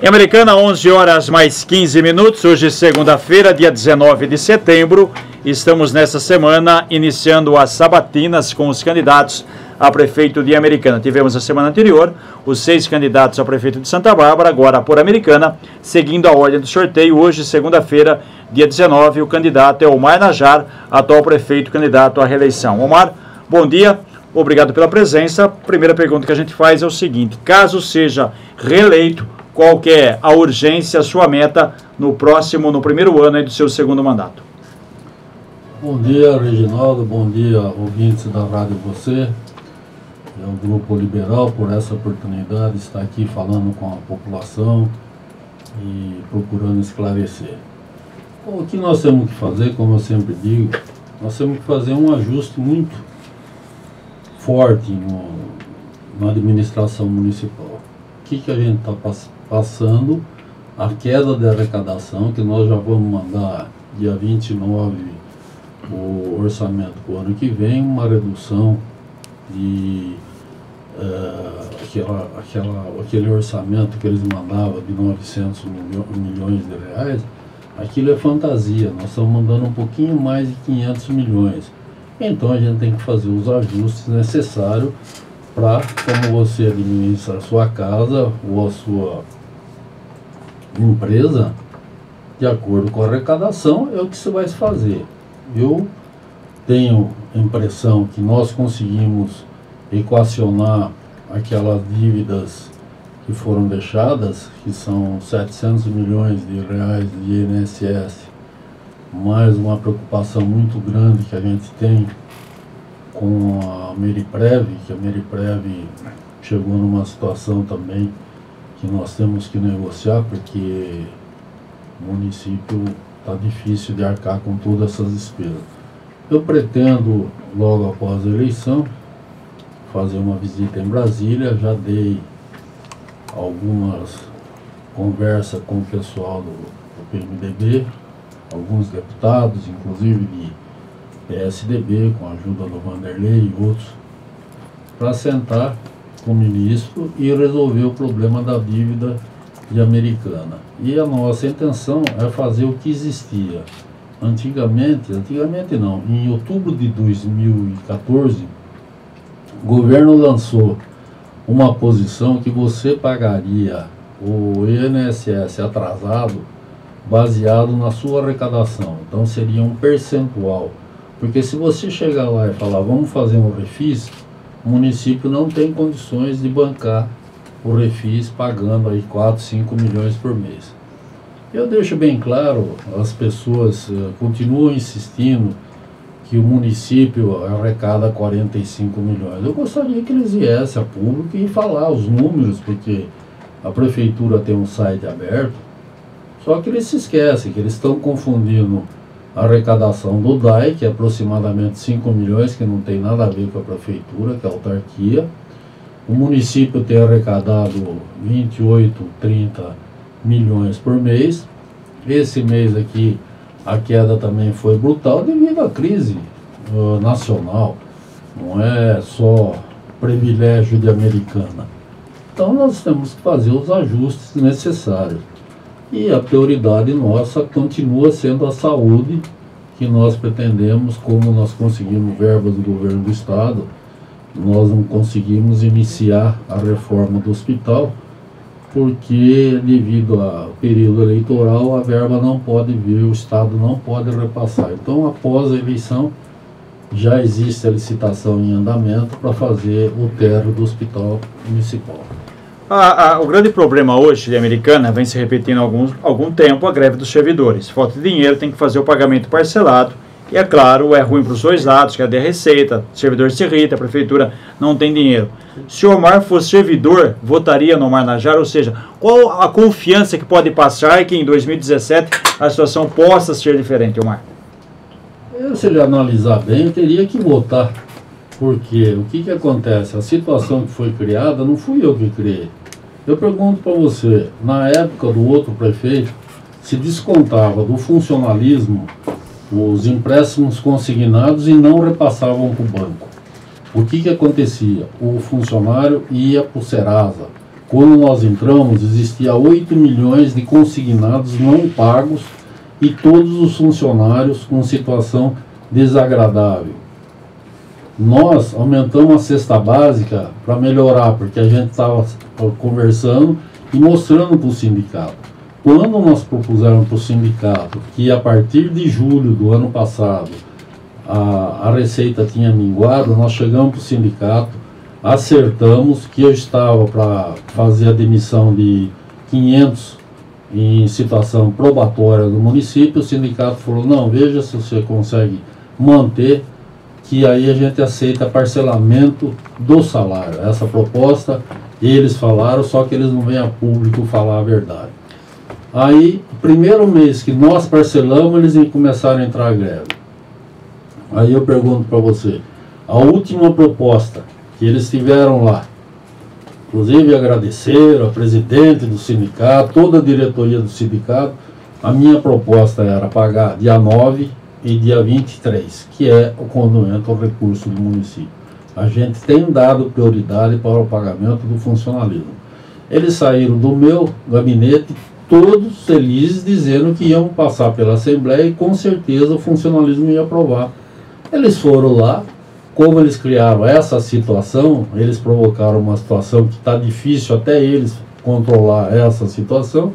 Em Americana, 11 horas mais 15 minutos, hoje segunda-feira, dia 19 de setembro, estamos nessa semana iniciando as sabatinas com os candidatos a prefeito de Americana. Tivemos a semana anterior os 6 candidatos a prefeito de Santa Bárbara, agora por Americana, seguindo a ordem do sorteio. Hoje, segunda-feira, dia 19, o candidato é Omar Najjar, atual prefeito candidato à reeleição. Omar, bom dia, obrigado pela presença. A primeira pergunta que a gente faz é o seguinte: caso seja reeleito, qual que é a urgência, a sua meta no primeiro ano aí do seu segundo mandato? Bom dia, Reginaldo, bom dia, ouvintes da Rádio Você, é o Grupo Liberal, por essa oportunidade de estar aqui falando com a população e procurando esclarecer. Bom, o que nós temos que fazer, como eu sempre digo, nós temos que fazer um ajuste muito forte na administração municipal. O que a gente está passando? A queda de arrecadação, que nós já vamos mandar dia 29 o orçamento para o ano que vem, uma redução de aquele orçamento que eles mandavam de 900 milhões de reais. Aquilo é fantasia, nós estamos mandando um pouquinho mais de 500 milhões. Então a gente tem que fazer os ajustes necessários para, como você administra a sua casa ou a sua empresa, de acordo com a arrecadação, é o que você vai fazer. Eu tenho a impressão que nós conseguimos equacionar aquelas dívidas que foram deixadas, que são 700 milhões de reais de INSS, mais uma preocupação muito grande que a gente tem com a Meriprev, que a Meriprev chegou numa situação também que nós temos que negociar, porque o município está difícil de arcar com todas essas despesas. Eu pretendo, logo após a eleição, fazer uma visita em Brasília. Já dei algumas conversas com o pessoal do PMDB, alguns deputados, inclusive de PSDB, com a ajuda do Vanderlei e outros, para sentar com o ministro e resolver o problema da dívida de Americana. E a nossa intenção é fazer o que existia antigamente não, em outubro de 2014, o governo lançou uma posição que você pagaria o INSS atrasado baseado na sua arrecadação. Então seria um percentual, porque se você chegar lá e falar vamos fazer um refis, o município não tem condições de bancar o refis pagando aí 4, 5 milhões por mês. Eu deixo bem claro, as pessoas continuam insistindo que o município arrecada 45 milhões. Eu gostaria que eles viessem a público e falar os números, porque a prefeitura tem um site aberto, só que eles se esquecem, que eles estão confundindo a arrecadação do DAI, que é aproximadamente 5 milhões, que não tem nada a ver com a prefeitura, que é a autarquia. O município tem arrecadado 28, 30 milhões por mês. Esse mês aqui a queda também foi brutal devido à crise nacional. Não é só privilégio de Americana. Então nós temos que fazer os ajustes necessários. E a prioridade nossa continua sendo a saúde, que nós pretendemos, como nós conseguimos verbas do governo do estado, nós não conseguimos iniciar a reforma do hospital, porque devido ao período eleitoral a verba não pode vir, o estado não pode repassar. Então após a eleição já existe a licitação em andamento para fazer o térreo do hospital municipal. O grande problema hoje de Americana vem se repetindo há algum tempo, a greve dos servidores. Falta de dinheiro, tem que fazer o pagamento parcelado. E é claro, é ruim para os dois lados, cadê a receita? O servidor se irrita, a prefeitura não tem dinheiro. Se o Omar fosse servidor, votaria no Omar Najjar? Ou seja, qual a confiança que pode passar e que em 2017 a situação possa ser diferente, Omar? Se ele analisar bem, eu teria que votar. Porque o que acontece? A situação que foi criada não fui eu que criei. Eu pergunto para você, na época do outro prefeito, se descontava do funcionalismo os empréstimos consignados e não repassavam para o banco. O que acontecia? O funcionário ia para o Serasa, quando nós entramos, existia 8 milhões de consignados não pagos e todos os funcionários com situação desagradável. Nós aumentamos a cesta básica para melhorar, porque a gente estava conversando e mostrando para o sindicato. Quando nós propusemos para o sindicato que a partir de julho do ano passado a receita tinha minguado, nós chegamos para o sindicato, acertamos que eu estava para fazer a demissão de 500 em situação probatória do município. O sindicato falou, não, veja se você consegue manter, que aí a gente aceita parcelamento do salário. Essa proposta eles falaram, só que eles não vêm a público falar a verdade. Aí, primeiro mês que nós parcelamos, eles começaram a entrar a greve. Aí eu pergunto para você, a última proposta que eles tiveram lá, inclusive agradeceram a presidente do sindicato, toda a diretoria do sindicato, a minha proposta era pagar dia 9 e dia 23, que é quando entra o recurso do município. A gente tem dado prioridade para o pagamento do funcionalismo. Eles saíram do meu gabinete todos felizes, dizendo que iam passar pela Assembleia e com certeza o funcionalismo ia aprovar. Eles foram lá, como eles criaram essa situação, eles provocaram uma situação que está difícil até eles controlar essa situação,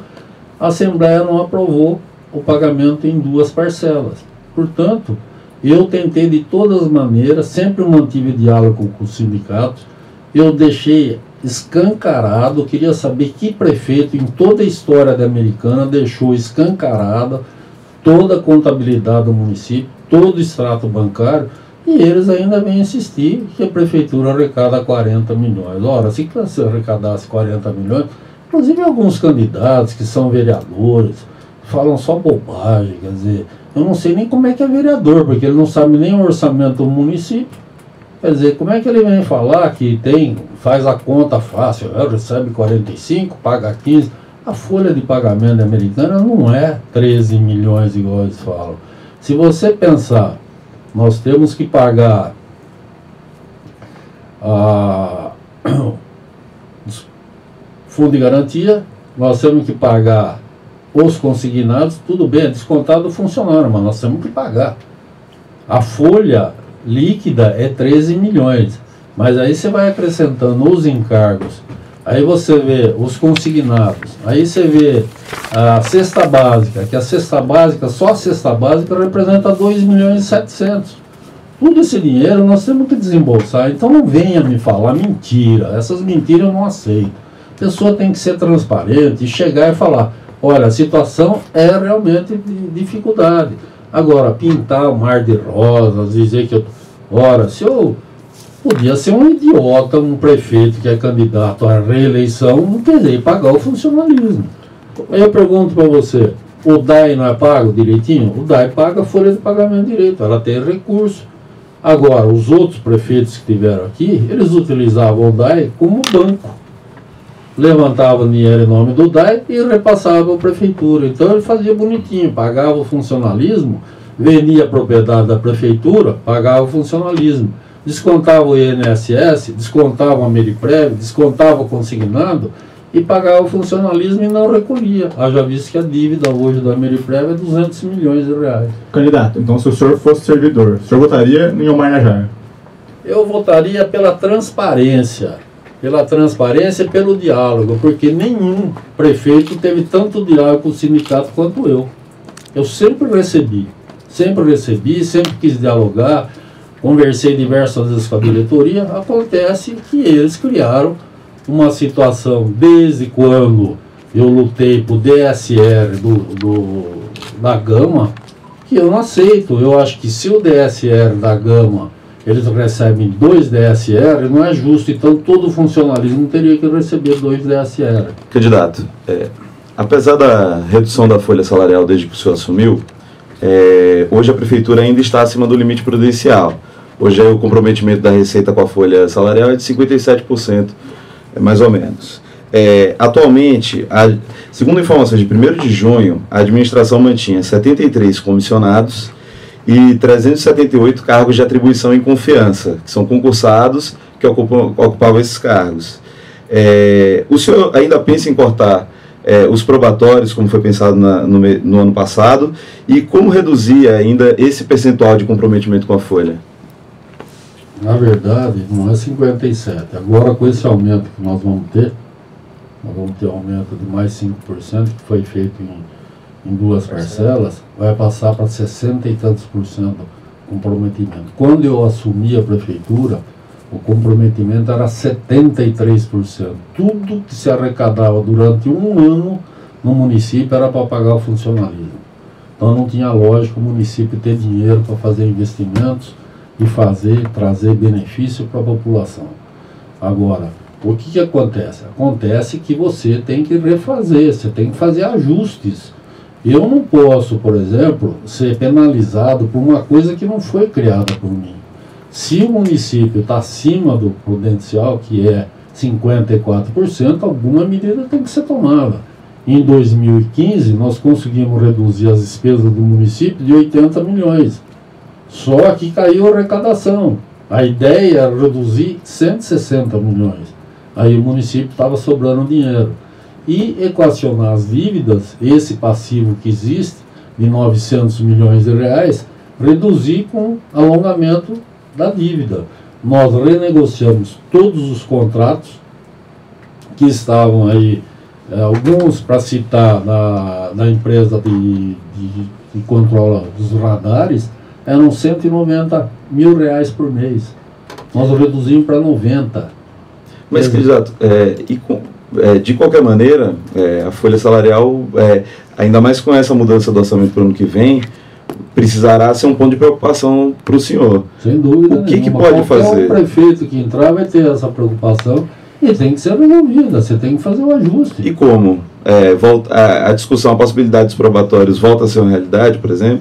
a Assembleia não aprovou o pagamento em 2 parcelas. Portanto, eu tentei de todas as maneiras, sempre mantive diálogo com os sindicatos, eu deixei escancarado, queria saber que prefeito em toda a história da Americana deixou escancarada toda a contabilidade do município, todo o extrato bancário, e eles ainda vêm insistir que a prefeitura arrecada 40 milhões. Ora, se você arrecadasse 40 milhões, inclusive alguns candidatos que são vereadores, falam só bobagem, quer dizer, eu não sei nem como é que é vereador, porque ele não sabe nem o orçamento do município. Quer dizer, como é que ele vem falar que faz a conta fácil, recebe 45, paga 15, a folha de pagamento americana não é 13 milhões igual eles falam. Se você pensar, nós temos que pagar fundo de garantia, nós temos que pagar os consignados, tudo bem, é descontado do funcionário, mas nós temos que pagar. A folha líquida é 13 milhões, mas aí você vai acrescentando os encargos, aí você vê os consignados, aí você vê a cesta básica, que a cesta básica, só a cesta básica representa 2 milhões e 700. Tudo esse dinheiro nós temos que desembolsar, então não venha me falar mentira, essas mentiras eu não aceito. A pessoa tem que ser transparente e chegar e falar, olha, a situação é realmente de dificuldade. Agora, pintar o mar de rosas, dizer que se eu podia ser um idiota, um prefeito que é candidato à reeleição, não querer pagar o funcionalismo. Aí eu pergunto para você, o DAI não é pago direitinho? O DAI paga a folha de pagamento direito, ela tem recurso. Agora, os outros prefeitos que tiveram aqui, eles utilizavam o DAI como banco. Levantava dinheiro em nome do DAI e repassava a prefeitura. Então ele fazia bonitinho, pagava o funcionalismo, vendia a propriedade da prefeitura, pagava o funcionalismo, descontava o INSS, descontava o Ameriprev, descontava o consignado e pagava o funcionalismo e não recolhia. Haja visto que a dívida hoje da Ameriprev é 200 milhões de reais. Candidato, então se o senhor fosse servidor, o senhor votaria em Omar Najjar? Eu votaria pela transparência e pelo diálogo, porque nenhum prefeito teve tanto diálogo com o sindicato quanto eu. Eu sempre recebi, sempre quis dialogar, conversei diversas vezes com a diretoria. Acontece que eles criaram uma situação, desde quando eu lutei por DSR da Gama, que eu não aceito. Eu acho que se o DSR da Gama eles recebem 2 DSR, não é justo, então todo funcionalismo teria que receber 2 DSR. Candidato, apesar da redução da folha salarial desde que o senhor assumiu, hoje a prefeitura ainda está acima do limite prudencial. Hoje o comprometimento da receita com a folha salarial é de 57%, mais ou menos. Atualmente, segundo informações de 1º de junho, a administração mantinha 73 comissionados e 378 cargos de atribuição em confiança, que são concursados que ocupavam esses cargos. O senhor ainda pensa em cortar os probatórios, como foi pensado no ano passado, e como reduzir ainda esse percentual de comprometimento com a folha? Na verdade, não é 57. Agora, com esse aumento que nós vamos ter um aumento de mais 5%, que foi feito em duas parcelas, vai passar para 60 e tantos por cento comprometimento. Quando eu assumi a prefeitura, o comprometimento era 73%. Tudo que se arrecadava durante um ano no município era para pagar o funcionalismo. Então não tinha lógica o município ter dinheiro para fazer investimentos e trazer benefício para a população. Agora, o que acontece? Acontece que você tem que refazer, você tem que fazer ajustes. Eu não posso, por exemplo, ser penalizado por uma coisa que não foi criada por mim. Se o município está acima do prudencial, que é 54%, alguma medida tem que ser tomada. Em 2015, nós conseguimos reduzir as despesas do município de 80 milhões. Só que caiu a arrecadação. A ideia era reduzir 160 milhões. Aí o município estava sobrando dinheiro. E equacionar as dívidas, esse passivo que existe, de 900 milhões de reais, reduzir com alongamento da dívida. Nós renegociamos todos os contratos que estavam aí, alguns, para citar, da empresa que controla os radares, eram 190 mil reais por mês. Nós reduzimos para 90. Mas, candidato, de qualquer maneira, a folha salarial, ainda mais com essa mudança do orçamento para o ano que vem, precisará ser um ponto de preocupação para o senhor. Sem dúvida nenhuma. O que pode fazer? O prefeito que entrar vai ter essa preocupação e tem que ser resolvida, você tem que fazer o ajuste. E como? A discussão, a possibilidade dos probatórios volta a ser uma realidade, por exemplo?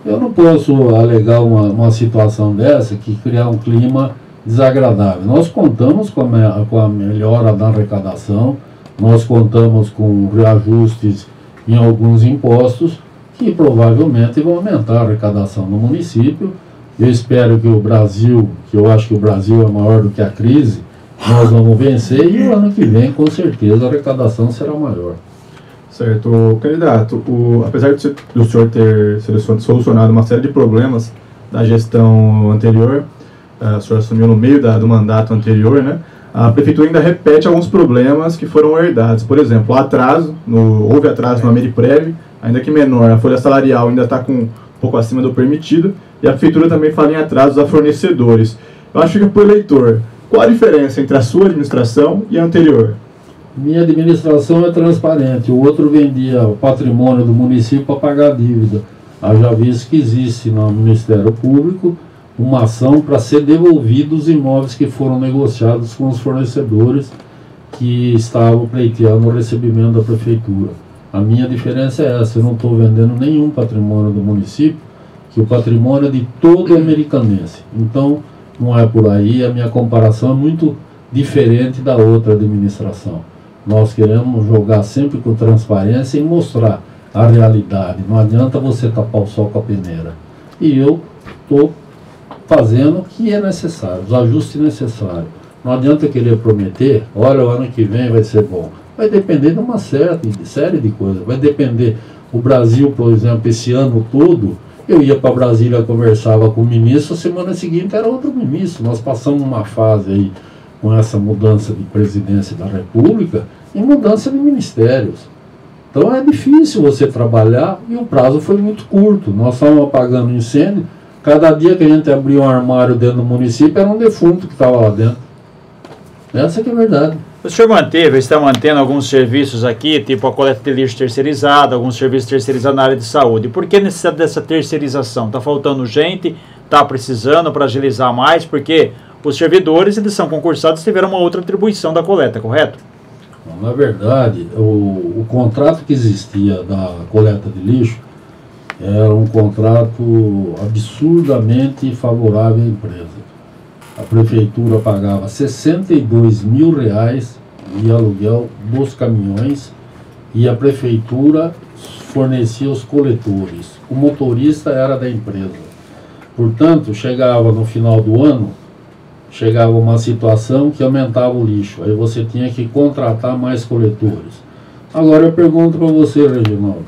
Eu não posso alegar uma situação dessa que criar um clima desagradável. Nós contamos com a melhora da arrecadação, nós contamos com reajustes em alguns impostos que provavelmente vão aumentar a arrecadação no município. Eu espero que o Brasil, que eu acho que o Brasil é maior do que a crise, nós vamos vencer e o ano que vem, com certeza, a arrecadação será maior. Certo. Candidato, apesar do senhor ter solucionado uma série de problemas da gestão anterior, o senhor assumiu no meio do mandato anterior, né? A prefeitura ainda repete alguns problemas que foram herdados. Por exemplo, houve atraso no Ameriprev, ainda que menor. A folha salarial ainda está um pouco acima do permitido. E a prefeitura também fala em atrasos a fornecedores. Eu acho que, para o eleitor, qual a diferença entre a sua administração e a anterior? Minha administração é transparente. O outro vendia o patrimônio do município para pagar a dívida. Já visto que existe no Ministério Público uma ação para ser devolvidos os imóveis que foram negociados com os fornecedores que estavam pleiteando o recebimento da prefeitura. A minha diferença é essa: eu não estou vendendo nenhum patrimônio do município, que o patrimônio é de todo americanense. Então, não é por aí, a minha comparação é muito diferente da outra administração. Nós queremos jogar sempre com transparência e mostrar a realidade. Não adianta você tapar o sol com a peneira. E eu estou fazendo o que é necessário, os ajustes necessários. Não adianta querer prometer, olha, o ano que vem vai ser bom. Vai depender de uma série de coisas. Vai depender, o Brasil, por exemplo, esse ano todo, eu ia para Brasília, conversava com o ministro, a semana seguinte era outro ministro. Nós passamos uma fase aí, com essa mudança de presidência da República, e mudança de ministérios. Então é difícil você trabalhar e o prazo foi muito curto. Nós estávamos apagando incêndio. Cada dia que a gente abria um armário dentro do município, era um defunto que estava lá dentro. Essa que é a verdade. O senhor está mantendo alguns serviços aqui, tipo a coleta de lixo terceirizada, alguns serviços terceirizados na área de saúde. Por que necessidade dessa terceirização? Está faltando gente? Está precisando para agilizar mais? Porque os servidores, eles são concursados e tiveram uma outra atribuição da coleta, correto? Na verdade, o contrato que existia da coleta de lixo era um contrato absurdamente favorável à empresa. A prefeitura pagava 62 mil reais de aluguel dos caminhões e a prefeitura fornecia os coletores. O motorista era da empresa. Portanto, chegava no final do ano, chegava uma situação que aumentava o lixo, aí você tinha que contratar mais coletores. Agora eu pergunto para você, Reginaldo,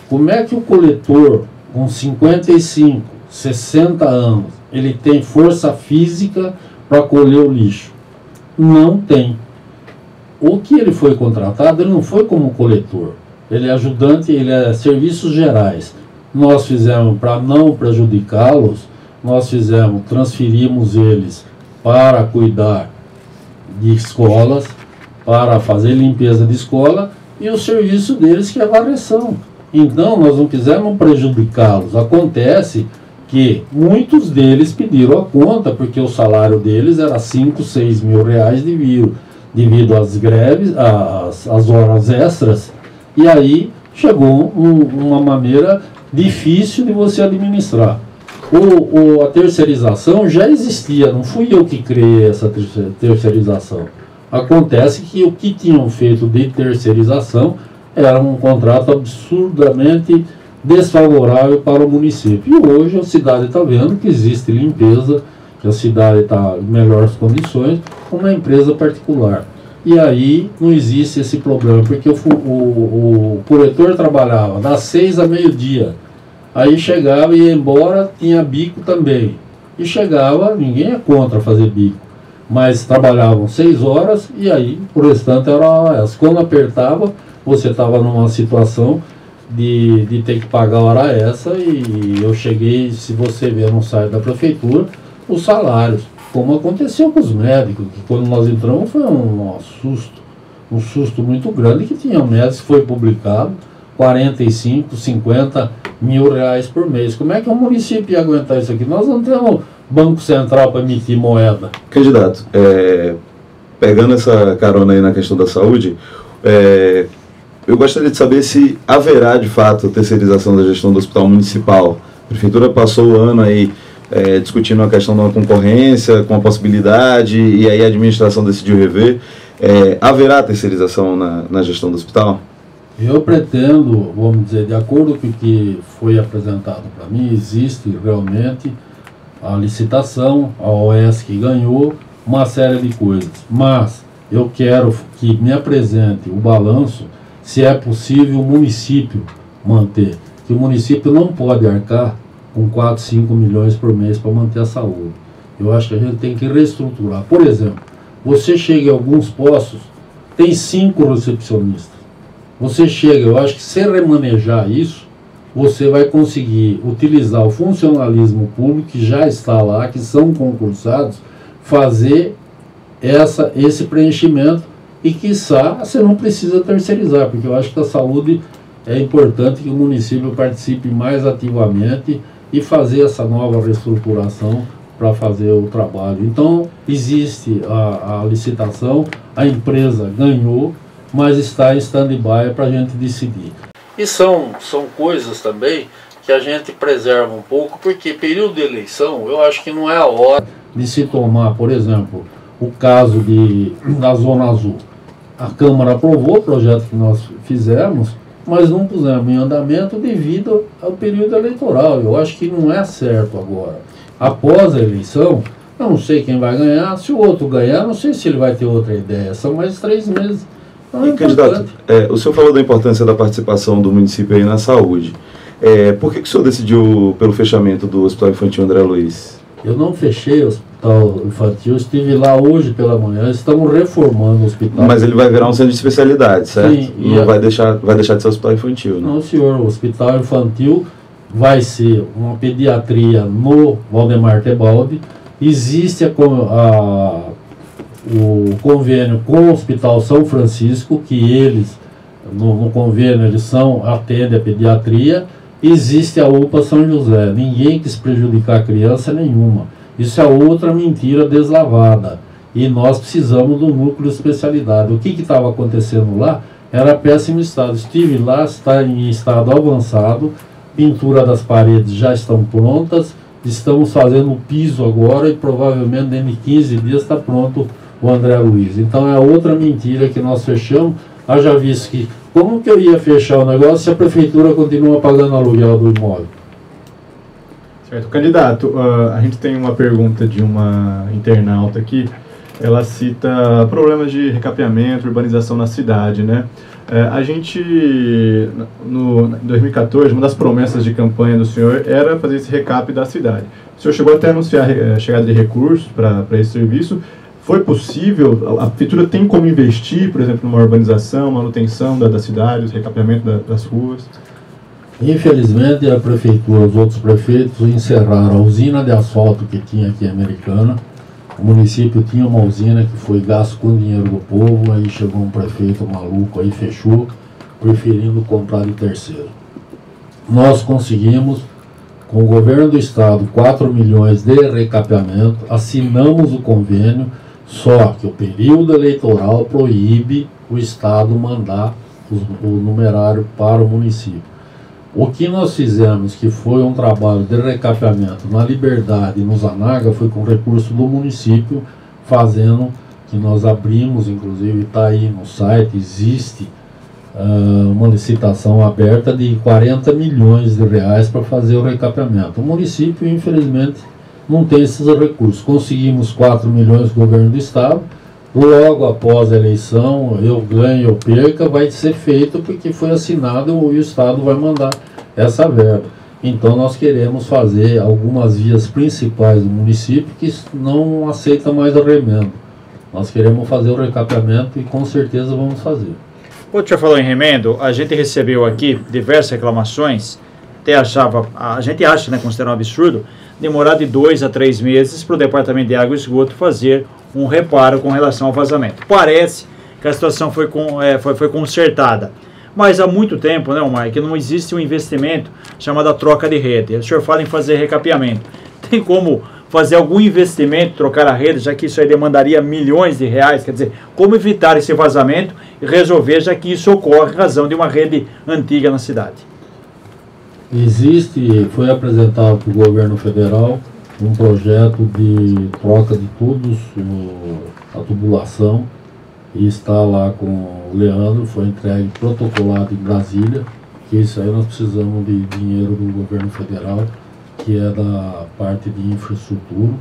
como é que o coletor com 55, 60 anos, ele tem força física para colher o lixo? Não tem. O que ele foi contratado, ele não foi como coletor. Ele é ajudante, ele é serviços gerais. Nós fizemos, para não prejudicá-los, transferimos eles para cuidar de escolas, para fazer limpeza de escola, e o serviço deles que é varreção. Então nós não quisemos prejudicá-los. Acontece que muitos deles pediram a conta, porque o salário deles era 5, 6 mil reais devido às greves, às horas extras, e aí chegou uma maneira difícil de você administrar. A terceirização já existia, não fui eu que criei essa terceirização. Acontece que o que tinham feito de terceirização era um contrato absurdamente desfavorável para o município. E hoje a cidade está vendo que existe limpeza, que a cidade está em melhores condições com uma empresa particular. E aí não existe esse problema, porque o coletor trabalhava das 6 a meio-dia, aí chegava e ia embora, tinha bico também. E chegava, ninguém é contra fazer bico, mas trabalhavam 6 horas e aí o restante era horas. Quando apertava, você estava numa situação de ter que pagar a hora essa, e eu cheguei, se você ver no site da prefeitura, os salários, como aconteceu com os médicos, que quando nós entramos foi um susto muito grande, que tinha médicos que foi publicado 45, 50 mil reais por mês. Como é que o município ia aguentar isso aqui? Nós não temos Banco Central para emitir moeda. Candidato, pegando essa carona aí na questão da saúde, eu gostaria de saber se haverá de fato terceirização da gestão do hospital municipal. A prefeitura passou o ano aí discutindo a questão da concorrência, com a possibilidade, e aí a administração decidiu rever. Haverá terceirização na gestão do hospital? Eu pretendo, vamos dizer, de acordo com o que foi apresentado para mim, existe realmente a licitação, a OS que ganhou, uma série de coisas. Mas eu quero que me apresente o balanço, se é possível o município manter. Que o município não pode arcar com 4, 5 milhões por mês para manter a saúde. Eu acho que a gente tem que reestruturar. Por exemplo, você chega em alguns postos, tem 5 recepcionistas. Você chega, eu acho que se remanejar isso, você vai conseguir utilizar o funcionalismo público que já está lá, que são concursados, fazer esse preenchimento, e quiçá você não precisa terceirizar, porque eu acho que a saúde é importante que o município participe mais ativamente e fazer essa nova reestruturação para fazer o trabalho. Então existe a licitação, a empresa ganhou, mas está em stand-by para a gente decidir. E são coisas também que a gente preserva um pouco, porque período de eleição, eu acho que não é a hora de se tomar, por exemplo, o caso da Zona Azul. A Câmara aprovou o projeto que nós fizemos, mas não pusemos em andamento devido ao período eleitoral. Eu acho que não é certo agora. Após a eleição, eu não sei quem vai ganhar. Se o outro ganhar, não sei se ele vai ter outra ideia. São mais 3 meses. E, candidato, o senhor falou da importância da participação do município aí na saúde. Por que o senhor decidiu pelo fechamento do Hospital Infantil André Luiz? Eu não fechei o Hospital Infantil, estive lá hoje pela manhã, estamos reformando o hospital. Mas ele vai virar um centro de especialidade, certo? Sim, não vai deixar de ser hospital infantil, né? Não, senhor, o Hospital Infantil vai ser uma pediatria no Valdemar Tebaldi. Existe o convênio com o Hospital São Francisco, que eles, no convênio, eles atendem a pediatria. Existe a UPA São José. Ninguém quis prejudicar a criança nenhuma. Isso é outra mentira deslavada. E nós precisamos do núcleo de especialidade. O que estava acontecendo lá era péssimo estado. Estive lá, está em estado avançado. Pintura das paredes já estão prontas. Estamos fazendo o piso agora e provavelmente dentro de 15 dias está pronto o André Luiz. Então é outra mentira que nós fechamos. Haja visto que, como que eu ia fechar o negócio se a prefeitura continua pagando aluguel do imóvel? Certo. Candidato, a gente tem uma pergunta de uma internauta aqui. Ela cita problemas de recapeamento, urbanização na cidade, né? A gente, em 2014, uma das promessas de campanha do senhor era fazer esse recap da cidade. O senhor chegou até a anunciar a chegada de recursos para esse serviço. Foi possível? A prefeitura tem como investir, por exemplo, numa urbanização, manutenção da cidade, o recapeamento das ruas? Infelizmente, a prefeitura, os outros prefeitos encerraram a usina de asfalto que tinha aqui em Americana. O município tinha uma usina que foi gasto com dinheiro do povo, aí chegou um prefeito maluco, aí fechou, preferindo comprar de terceiro. Nós conseguimos, com o governo do estado, 4 milhões de recapeamento, assinamos o convênio, só que o período eleitoral proíbe o estado mandar o numerário para o município. O que nós fizemos, que foi um trabalho de recapeamento na Liberdade e no Zanaga, foi com recurso do município, fazendo que nós abrimos, inclusive está aí no site, existe uma licitação aberta de 40 milhões de reais para fazer o recapeamento. O município, infelizmente, não tem esses recursos. Conseguimos 4 milhões do governo do estado, logo após a eleição, eu ganho ou perca, vai ser feito porque foi assinado e o estado vai mandar essa verba. Então nós queremos fazer algumas vias principais do município que não aceitam mais o remendo. Nós queremos fazer o recapeamento e com certeza vamos fazer. O senhor falou em remendo, a gente recebeu aqui diversas reclamações, a gente acha, né, considerar um absurdo, demorar de 2 a 3 meses para o Departamento de Água e Esgoto fazer um reparo com relação ao vazamento. Parece que a situação foi consertada, mas há muito tempo, né, Omar, que não existe um investimento chamado troca de rede. O senhor fala em fazer recapeamento. Tem como fazer algum investimento, trocar a rede, já que isso aí demandaria milhões de reais? Quer dizer, como evitar esse vazamento e resolver, já que isso ocorre em razão de uma rede antiga na cidade? Foi apresentado para o governo federal um projeto de troca de tubos, a tubulação, e está lá com o Leandro, foi entregue protocolado em Brasília, que isso aí nós precisamos de dinheiro do governo federal, que é da parte de infraestrutura,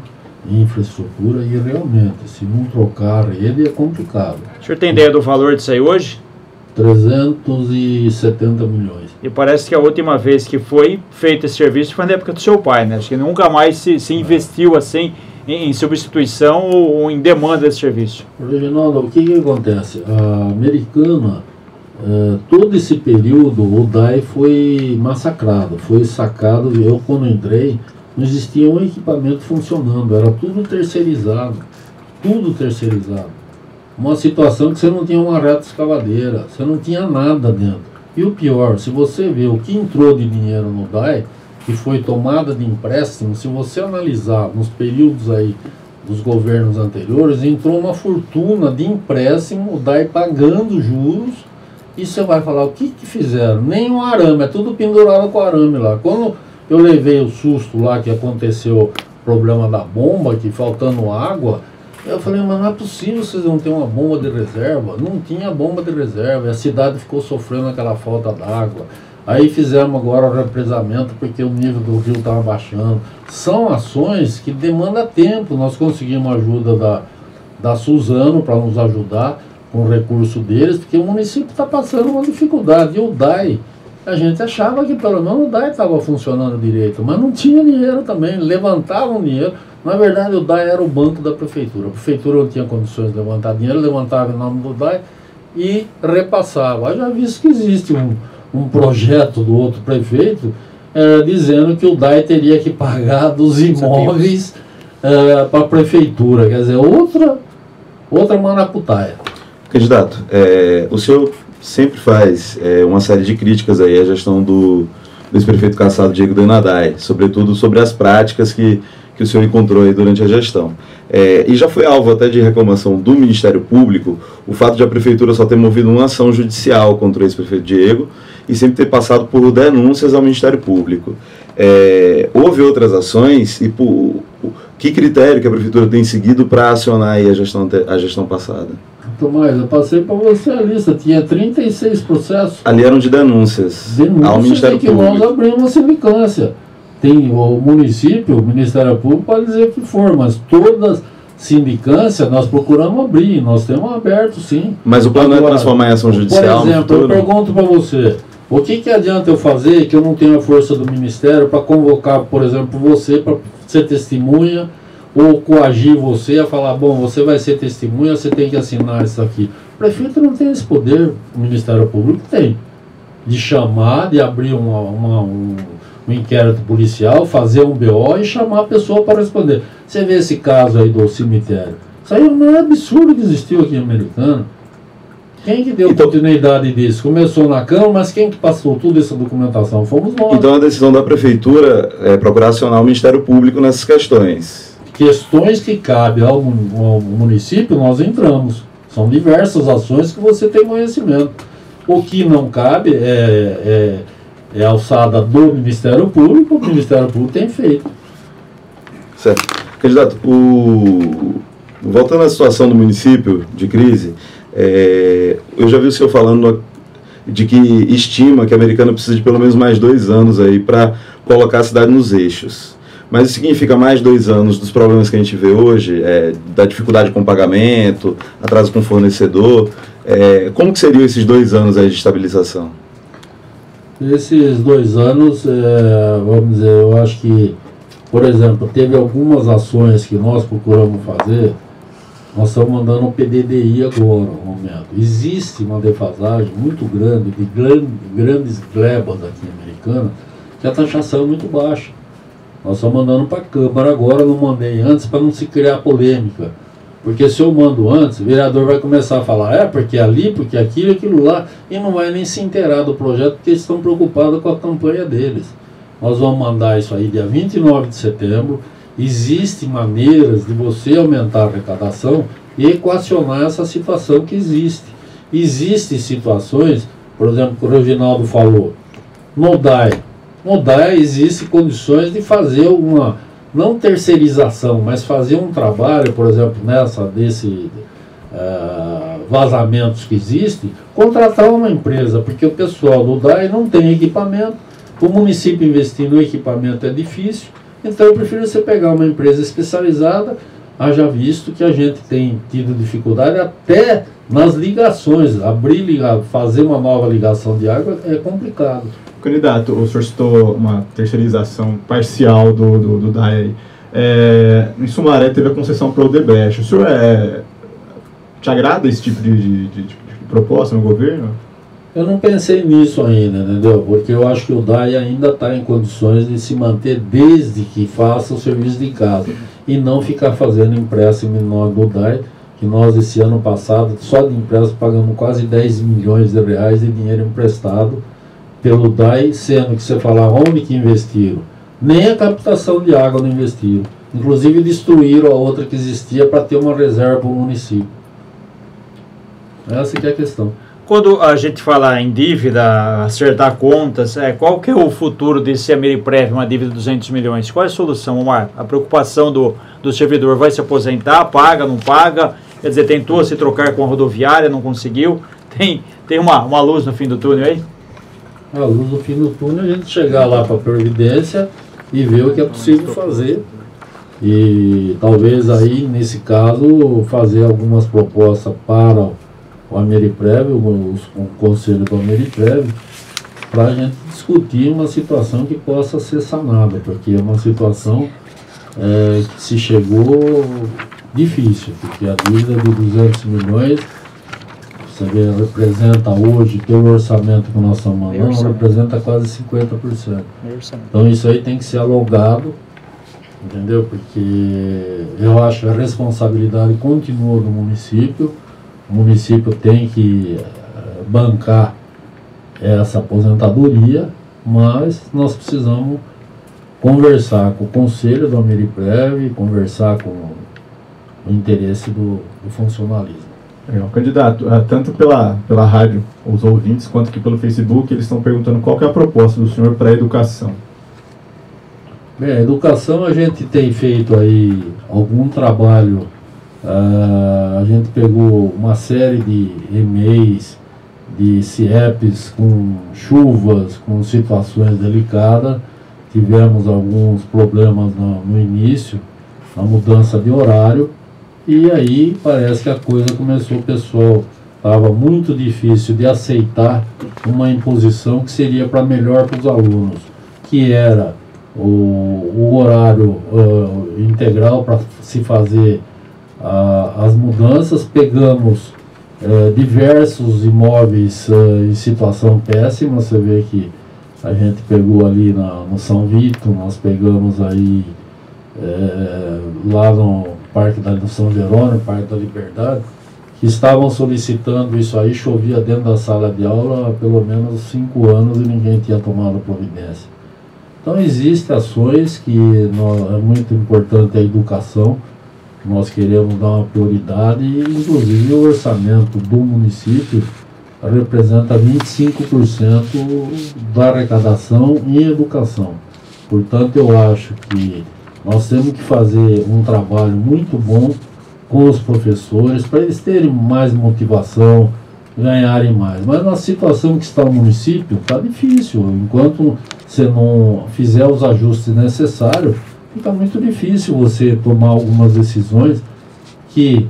e realmente, se não trocar a rede é complicado. O senhor tem ideia do valor disso aí hoje? 370 milhões. E parece que a última vez que foi feito esse serviço foi na época do seu pai, né? Acho que nunca mais se investiu assim em substituição ou em demanda desse serviço. Reginaldo, o que acontece? A Americana, todo esse período, o DAI foi massacrado, foi sacado. Eu, quando entrei, não existia um equipamento funcionando, era tudo terceirizado, tudo terceirizado. Uma situação que você não tinha uma reta escavadeira, você não tinha nada dentro. E o pior, se você vê o que entrou de dinheiro no DAI, que foi tomada de empréstimo, se você analisar nos períodos aí dos governos anteriores, entrou uma fortuna de empréstimo, o DAI pagando juros, e você vai falar, o que fizeram? Nem um arame, é tudo pendurado com arame lá. Quando eu levei o susto lá que aconteceu o problema da bomba, que faltando água, eu falei, mas não é possível vocês não terem uma bomba de reserva. Não tinha bomba de reserva, e a cidade ficou sofrendo aquela falta d'água. Aí fizemos agora o represamento porque o nível do rio estava baixando. São ações que demandam tempo. Nós conseguimos a ajuda da Suzano para nos ajudar com o recurso deles, porque o município está passando uma dificuldade. E o DAI, a gente achava que pelo menos o DAI estava funcionando direito, mas não tinha dinheiro também, levantavam dinheiro. Na verdade, o DAI era o banco da prefeitura. A prefeitura não tinha condições de levantar dinheiro, levantava em nome do DAI e repassava. Eu já visto que existe um projeto do outro prefeito dizendo que o DAI teria que pagar dos imóveis para a prefeitura. Quer dizer, outra maracutaia. Candidato, o senhor sempre faz uma série de críticas aí à gestão do ex-prefeito cassado Diego Denadai, sobretudo sobre as práticas que o senhor encontrou aí durante a gestão. E já foi alvo até de reclamação do Ministério Público o fato de a Prefeitura só ter movido uma ação judicial contra o ex-prefeito Diego e sempre ter passado por denúncias ao Ministério Público. Houve outras ações e que critério que a Prefeitura tem seguido para acionar aí a gestão passada? Tomás, eu passei para você a lista, tinha 36 processos. Ali eram de denúncias ao Ministério que Público. Nós abrimos uma sindicância. tem o município, o Ministério Público pode dizer que for, mas todas sindicâncias nós procuramos abrir, nós temos aberto sim. Mas o plano agora, é transformar em ação judicial? Por exemplo, eu pergunto para você, o que adianta eu fazer que eu não tenho a força do Ministério para convocar, por exemplo, você para ser testemunha ou coagir você a falar, bom, você vai ser testemunha, você tem que assinar isso aqui. O prefeito não tem esse poder, o Ministério Público tem, de chamar, de abrir um inquérito policial, fazer um BO e chamar a pessoa para responder. Você vê esse caso aí do cemitério. Isso aí é um absurdo que existiu aqui em Americana. Quem que deu continuidade disso? Começou na Câmara, mas quem que passou toda essa documentação? Fomos nós. Então a decisão da Prefeitura é procurar acionar o Ministério Público nessas questões. Questões que cabem ao município, nós entramos. São diversas ações que você tem conhecimento. O que não cabe é alçada do Ministério Público, o Ministério Público tem feito. Certo. Candidato, voltando à situação do município de crise, eu já vi o senhor falando de que estima que a Americana precisa de pelo menos mais 2 anos aí para colocar a cidade nos eixos. Mas isso significa mais 2 anos dos problemas que a gente vê hoje, da dificuldade com pagamento, atraso com fornecedor. Como que seriam esses 2 anos aí de estabilização? Esses 2 anos, vamos dizer, eu acho que, por exemplo, teve algumas ações que nós procuramos fazer, nós estamos mandando um PDDI agora, no momento. Existe uma defasagem muito grande, de grandes glebas aqui em Americana, que a taxação é muito baixa. Nós estamos mandando para a Câmara agora, não mandei antes para não se criar polêmica. Porque se eu mando antes, o vereador vai começar a falar, porque ali, porque aquilo, aquilo lá, e não vai nem se inteirar do projeto, porque eles estão preocupados com a campanha deles. Nós vamos mandar isso aí dia 29 de setembro. Existem maneiras de você aumentar a arrecadação e equacionar essa situação que existe. Existem situações, por exemplo, que o Reginaldo falou, no DAE. No DAE existem condições de fazer uma, não terceirização, mas fazer um trabalho, por exemplo, desses vazamentos que existem, contratar uma empresa, porque o pessoal do DAE não tem equipamento, o município investir no equipamento é difícil, então eu prefiro você pegar uma empresa especializada, haja visto que a gente tem tido dificuldade até nas ligações, fazer uma nova ligação de água é complicado. Candidato, o senhor citou uma terceirização parcial do DAE. Em Sumaré teve a concessão para o Odebrecht. O senhor te agrada esse tipo de proposta no governo? Eu não pensei nisso ainda, entendeu? Porque eu acho que o DAE ainda está em condições de se manter desde que faça o serviço de casa e não ficar fazendo empréstimo menor do DAE, que nós esse ano passado, só de empréstimo, pagamos quase 10 milhões de reais de dinheiro emprestado pelo DAE, sendo que você falar onde que investiram, nem a captação de água não investiram, inclusive destruíram a outra que existia para ter uma reserva para o município. Essa que é a questão. Quando a gente fala em dívida, acertar contas, qual que é o futuro desse Ameriprev, uma dívida de 200 milhões? Qual é a solução, Omar? A preocupação do servidor vai se aposentar, paga, não paga? Quer dizer, tentou se trocar com a rodoviária, não conseguiu? Tem uma luz no fim do túnel aí? A luz no fim do túnel, a gente chegar lá para a Previdência e ver o que é possível fazer. E talvez aí, nesse caso, fazer algumas propostas para o Ameriprev, o conselho do Ameriprev, para a gente discutir uma situação que possa ser sanada, porque é uma situação que se chegou difícil, porque a dívida de 200 milhões, você vê, representa hoje, pelo orçamento que nós estamos mandando, representa quase 50%. Então isso aí tem que ser alongado, entendeu? Porque eu acho que a responsabilidade continua do município. O município tem que bancar essa aposentadoria, mas nós precisamos conversar com o conselho do Ameriprev, conversar com o interesse do funcionalismo. Legal. Candidato, tanto pela rádio, os ouvintes, quanto que pelo Facebook, eles estão perguntando qual que é a proposta do senhor para a educação. Bem, a educação a gente tem feito aí algum trabalho. A gente pegou uma série de e-mails, de CIEPs com chuvas, com situações delicadas, tivemos alguns problemas no início, na mudança de horário, e aí parece que a coisa começou, o pessoal estava muito difícil de aceitar uma imposição que seria para melhor para os alunos, que era o horário integral para se fazer as mudanças. Pegamos diversos imóveis em situação péssima. Você vê que a gente pegou ali no São Vito, nós pegamos aí lá no Parque do São Jerônimo, Parque da Liberdade, que estavam solicitando isso aí. Chovia dentro da sala de aula há pelo menos 5 anos e ninguém tinha tomado providência. Então existem ações que é muito importante a educação, nós queremos dar uma prioridade, e inclusive o orçamento do município representa 25% da arrecadação em educação. Portanto, eu acho que nós temos que fazer um trabalho muito bom com os professores, para eles terem mais motivação, ganharem mais. Mas na situação que está o município, está difícil. Enquanto você não fizer os ajustes necessários, fica muito difícil você tomar algumas decisões que,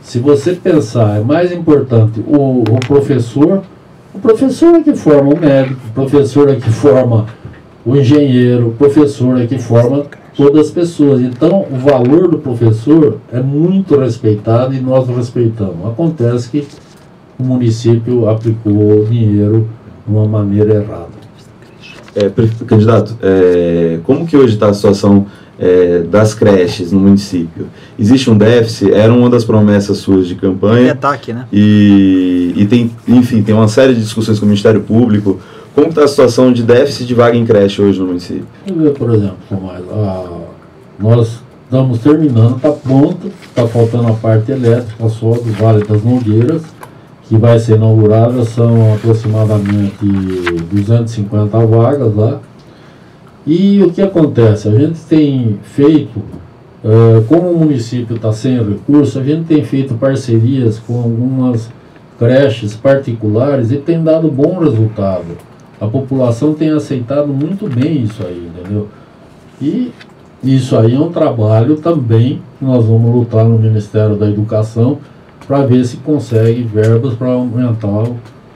se você pensar, é mais importante o professor é que forma o médico, o professor é que forma o engenheiro, o professor é que forma todas as pessoas. Então, o valor do professor é muito respeitado e nós respeitamos. Acontece que o município aplicou dinheiro de uma maneira errada. Candidato, como que hoje está a situação das creches no município? Existe um déficit? Era uma das promessas suas de campanha. É ataque, né? E tem, enfim, tem uma série de discussões com o Ministério Público. Como está a situação de déficit de vaga em creche hoje no município? Por exemplo, Tomás, nós estamos terminando, está pronto, está faltando a parte elétrica só do Vale das Nogueiras, que vai ser inaugurada. São aproximadamente 250 vagas lá. E o que acontece? A gente tem feito, como o município está sem recurso, a gente tem feito parcerias com algumas creches particulares e tem dado bom resultado. A população tem aceitado muito bem isso aí, entendeu? E isso aí é um trabalho também que nós vamos lutar no Ministério da Educação para ver se consegue verbas para aumentar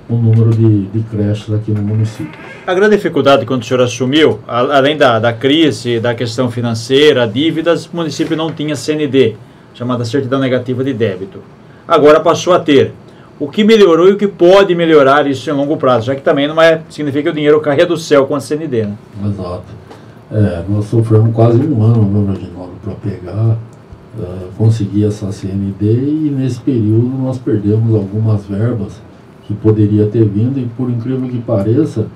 o número de creches aqui no município. A grande dificuldade quando o senhor assumiu, além da crise, da questão financeira, dívidas, o município não tinha CND, chamada Certidão Negativa de Débito. Agora passou a ter. O que melhorou e o que pode melhorar isso em longo prazo, já que também não significa que o dinheiro caia do céu com a CND, né? Exato. Nós sofremos quase um ano, meu Reginaldo, para pegar, conseguir essa CND, e nesse período nós perdemos algumas verbas que poderia ter vindo, e por incrível que pareça,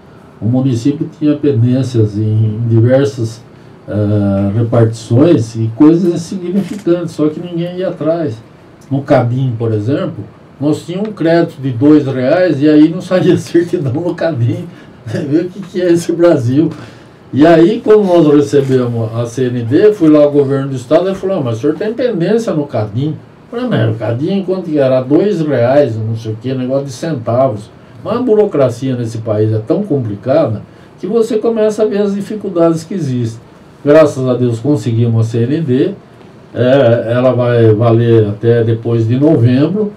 o município tinha pendências em diversas repartições e coisas insignificantes, só que ninguém ia atrás. No Cadim, por exemplo, nós tínhamos um crédito de R$2 e aí não saía certidão no Cadim. Vê o que é esse Brasil. E aí, quando nós recebemos a CND, fui lá ao governo do estado e falou: mas o senhor tem pendência no Cadim? Eu falei: mas o Cadim, enquanto que era R$2, não sei o que, negócio de centavos. Mas a burocracia nesse país é tão complicada que você começa a ver as dificuldades que existem. Graças a Deus conseguimos a CND, ela vai valer até depois de novembro.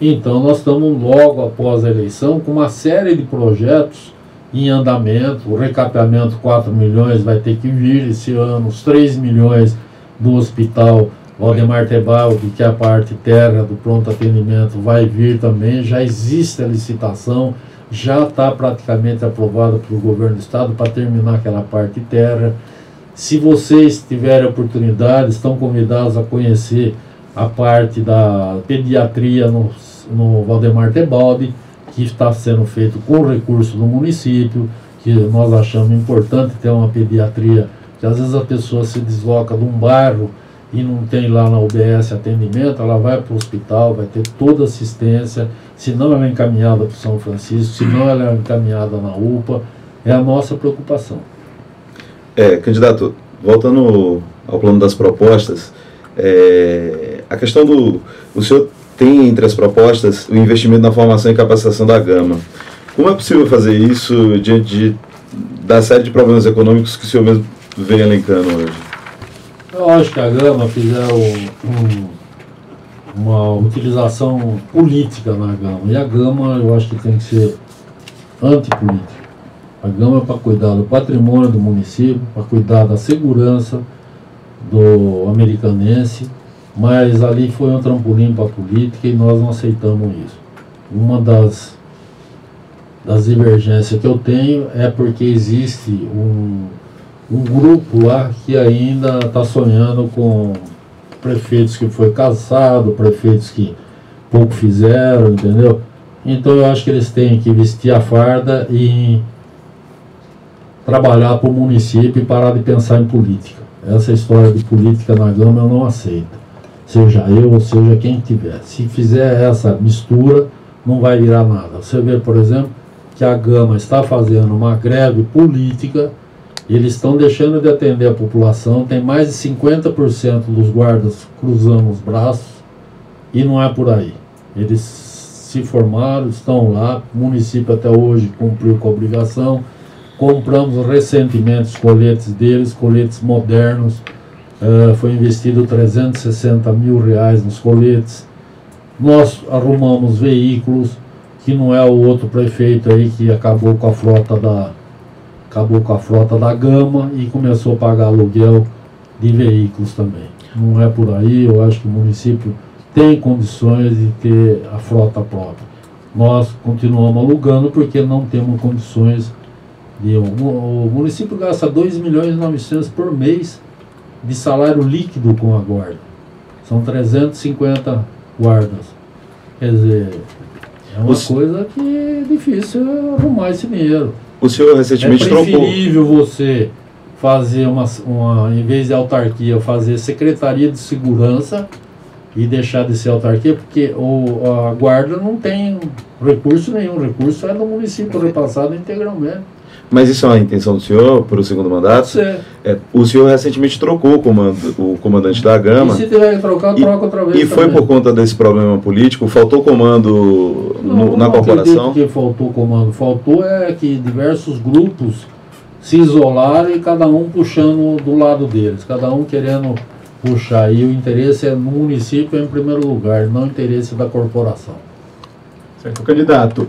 Então nós estamos logo após a eleição com uma série de projetos em andamento. O recapeamento 4 milhões vai ter que vir esse ano, os 3 milhões do hospital Valdemar Tebaldi, que é a parte terra do pronto atendimento, vai vir também. Já existe a licitação, já está praticamente aprovada pelo governo do estado para terminar aquela parte terra. Se vocês tiverem oportunidade, estão convidados a conhecer a parte da pediatria no Valdemar Tebaldi, que está sendo feito com recurso do município, que nós achamos importante ter uma pediatria, que às vezes a pessoa se desloca de um bairro e não tem lá na UBS atendimento, ela vai para o hospital, vai ter toda assistência, se não ela é encaminhada para o São Francisco, se não ela é encaminhada na UPA, é a nossa preocupação. Candidato, voltando ao plano das propostas, a questão o senhor tem entre as propostas o investimento na formação e capacitação da Gama. Como é possível fazer isso diante da série de problemas econômicos que o senhor mesmo vem elencando hoje? Eu acho que a Gama fizeram uma utilização política na Gama. E a Gama eu acho que tem que ser antipolítica. A Gama é para cuidar do patrimônio do município, para cuidar da segurança do americanense, mas ali foi um trampolim para a política e nós não aceitamos isso. Uma das divergências que eu tenho é porque existe um grupo lá que ainda está sonhando com prefeitos que foi caçado, prefeitos que pouco fizeram, entendeu? Então eu acho que eles têm que vestir a farda e trabalhar para o município e parar de pensar em política. Essa história de política na Gama eu não aceito. Seja eu ou seja quem tiver. Se fizer essa mistura, não vai virar nada. Você vê, por exemplo, que a Gama está fazendo uma greve política, eles estão deixando de atender a população, tem mais de 50% dos guardas cruzando os braços e não é por aí. Eles se formaram, estão lá, o município até hoje cumpriu com a obrigação, compramos recentemente os coletes deles, coletes modernos, foi investido R$360 mil nos coletes, nós arrumamos veículos, que não é o outro prefeito aí que acabou com a frota da Gama e começou a pagar aluguel de veículos também. Não é por aí, eu acho que o município tem condições de ter a frota própria. Nós continuamos alugando porque não temos condições de... O município gasta 2.900.000 por mês de salário líquido com a guarda. São 350 guardas. Quer dizer, é uma coisa que é difícil arrumar esse dinheiro. O senhor recentemente trocou... É preferível você fazer em vez de autarquia, fazer secretaria de segurança e deixar de ser autarquia, porque a guarda não tem recurso nenhum. O recurso é do município repassado integralmente. Mas isso é uma intenção do senhor para o segundo mandato? O senhor recentemente trocou o comandante da Gama. E se tiver que trocar, troca outra vez. E foi por conta desse problema político? Faltou comando na corporação? Não, que faltou comando. Faltou que diversos grupos se isolaram e cada um puxando do lado deles, cada um querendo puxar. E o interesse no município em primeiro lugar, não o interesse da corporação. Certo, candidato,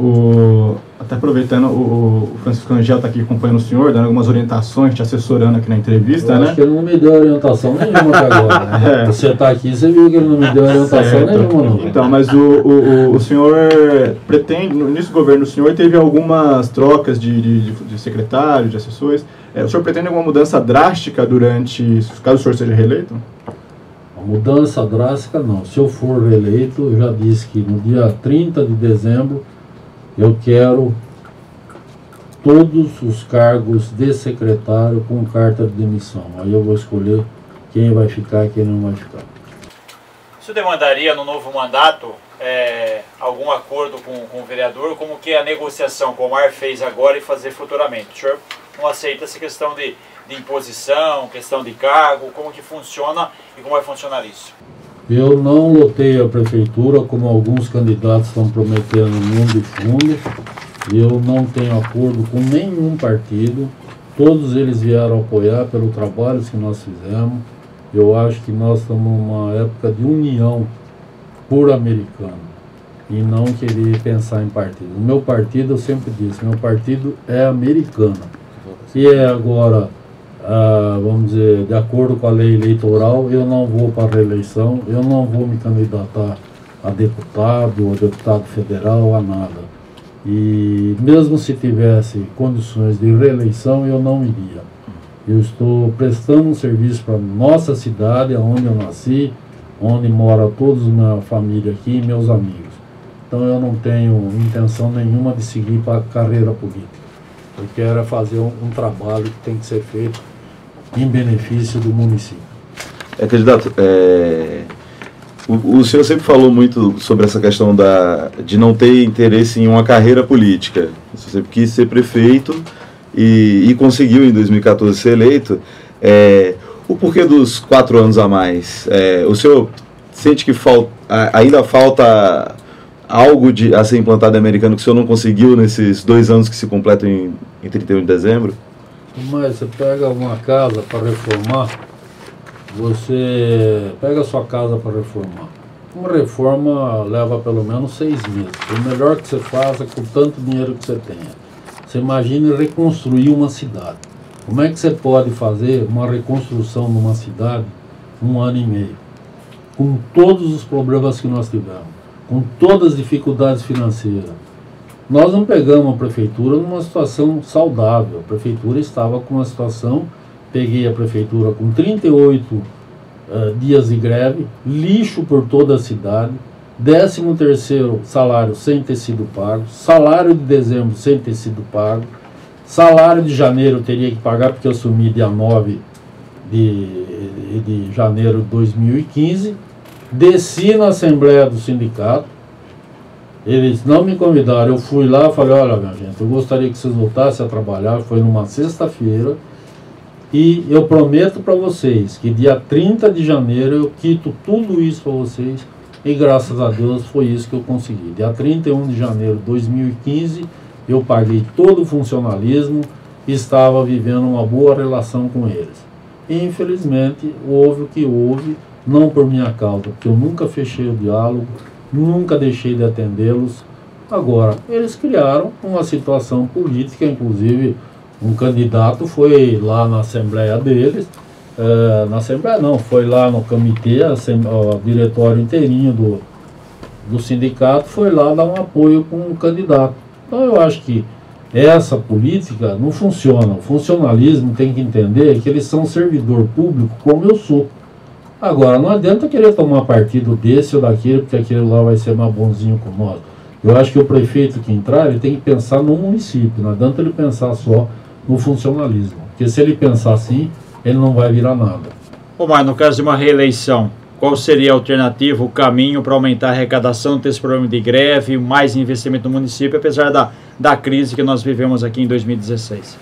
até aproveitando, o Francisco Angel está aqui acompanhando o senhor, dando algumas orientações, te assessorando aqui na entrevista, né? Acho que ele não me deu orientação nenhuma até agora. Né? Você está aqui, você viu que ele não me deu orientação nenhuma, não. Então, mas o senhor pretende, no início do governo, o senhor teve algumas trocas de secretários, de assessores. O senhor pretende alguma mudança drástica caso o senhor seja reeleito? Mudança drástica não. Se eu for reeleito, eu já disse que no dia 30 de dezembro eu quero todos os cargos de secretário com carta de demissão. Aí eu vou escolher quem vai ficar e quem não vai ficar. Isso demandaria no novo mandato algum acordo com o vereador, como que é a negociação que o Omar fez agora e fazer futuramente? O senhor não aceita essa questão de imposição, questão de cargo, como que funciona e como vai funcionar isso? Eu não lotei a prefeitura, como alguns candidatos estão prometendo no mundo e fundo. Eu não tenho acordo com nenhum partido. Todos eles vieram apoiar pelo trabalho que nós fizemos. Eu acho que nós estamos numa época de união por americano e não querer pensar em partido. O meu partido, eu sempre disse, meu partido é americano. E agora... vamos dizer, de acordo com a lei eleitoral, eu não vou para a reeleição, eu não vou me candidatar a deputado ou deputado federal, a nada. E mesmo se tivesse condições de reeleição, eu não iria. Eu estou prestando um serviço para nossa cidade, onde eu nasci, onde mora toda a minha família aqui e meus amigos. Então eu não tenho intenção nenhuma de seguir para a carreira política. Eu quero fazer um trabalho que tem que ser feito em benefício do município. Candidato, o senhor sempre falou muito sobre essa questão de não ter interesse em uma carreira política. Você sempre quis ser prefeito e conseguiu em 2014 ser eleito. O porquê dos 4 anos a mais? O senhor sente que ainda falta algo a ser implantado em americano que o senhor não conseguiu nesses 2 anos que se completam em 31 de dezembro? Mas você pega uma casa para reformar, você pega a sua casa para reformar. Uma reforma leva pelo menos 6 meses. O melhor que você faça com tanto dinheiro que você tenha. Você imagine reconstruir uma cidade. Como é que você pode fazer uma reconstrução numa cidade em 1 ano e meio? Com todos os problemas que nós tivemos, com todas as dificuldades financeiras. Nós não pegamos a prefeitura numa situação saudável. A prefeitura estava com uma situação, peguei a prefeitura com 38 dias de greve, lixo por toda a cidade, 13º salário sem ter sido pago, salário de dezembro sem ter sido pago, salário de janeiro eu teria que pagar porque eu assumi dia 9 de janeiro de 2015, desci na Assembleia do Sindicato, eles não me convidaram, eu fui lá e falei, olha minha gente, eu gostaria que vocês voltassem a trabalhar, foi numa sexta-feira, e eu prometo para vocês que dia 30 de janeiro eu quito tudo isso para vocês, e graças a Deus foi isso que eu consegui. Dia 31 de janeiro de 2015 eu paguei todo o funcionalismo e estava vivendo uma boa relação com eles. E, infelizmente houve o que houve, não por minha causa, porque eu nunca fechei o diálogo, nunca deixei de atendê-los. Agora, eles criaram uma situação política, inclusive um candidato foi lá na Assembleia deles, na Assembleia não, foi lá no comitê, o diretório inteirinho do sindicato foi lá dar um apoio com o candidato. Então eu acho que essa política não funciona. O funcionalismo tem que entender que eles são servidor público como eu sou. Agora, não adianta querer tomar partido desse ou daquele, porque aquele lá vai ser mais bonzinho com nós. Eu acho que o prefeito que entrar, ele tem que pensar no município, não adianta ele pensar só no funcionalismo. Porque se ele pensar assim, ele não vai virar nada. Mas no caso de uma reeleição, qual seria a alternativa, o caminho para aumentar a arrecadação, ter esse problema de greve, mais investimento no município, apesar da crise que nós vivemos aqui em 2016?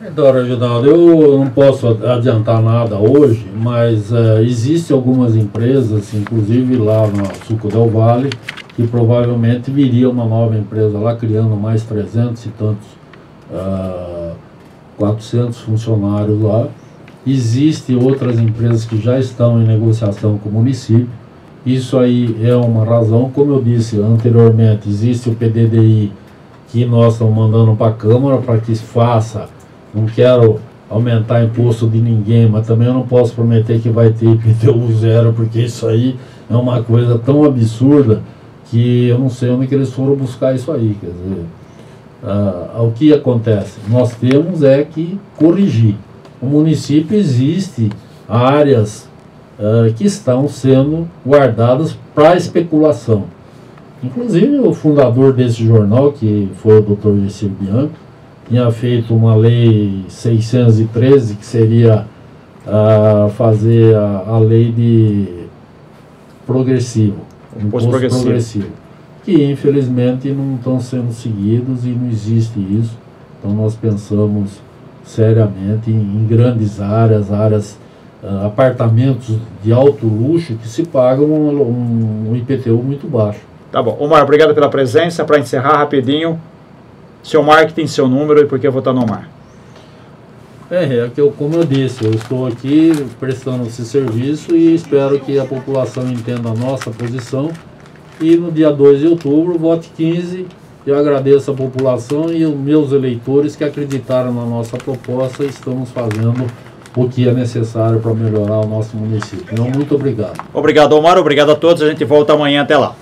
Então, Reginaldo, eu não posso adiantar nada hoje, mas existem algumas empresas, inclusive lá no Suco del Vale, que provavelmente viria uma nova empresa lá, criando mais 300 e tantos, 400 funcionários lá. Existem outras empresas que já estão em negociação com o município. Isso aí é uma razão, como eu disse anteriormente, existe o PDDI que nós estamos mandando para a Câmara para que faça. Não quero aumentar imposto de ninguém, mas também eu não posso prometer que vai ter IPTU zero, porque isso aí é uma coisa tão absurda que eu não sei onde que eles foram buscar isso aí. Quer dizer, o que acontece? Nós temos que corrigir. O município existe áreas que estão sendo guardadas para especulação. Inclusive o fundador desse jornal, que foi o Dr. Gessil Bianco, tinha feito uma lei 613, que seria fazer a lei de progressivo, imposto progressivo, que infelizmente não estão sendo seguidos e não existe isso. Então nós pensamos seriamente em grandes áreas, apartamentos de alto luxo que se pagam um IPTU muito baixo. Tá bom. Omar, obrigado pela presença. Para encerrar rapidinho, seu marketing, seu número e por que votar no Omar? Como eu disse, eu estou aqui prestando esse serviço e espero que a população entenda a nossa posição. E no dia 2 de outubro, vote 15. Eu agradeço a população e os meus eleitores que acreditaram na nossa proposta e estamos fazendo o que é necessário para melhorar o nosso município. Então, muito obrigado. Obrigado, Omar. Obrigado a todos. A gente volta amanhã. Até lá.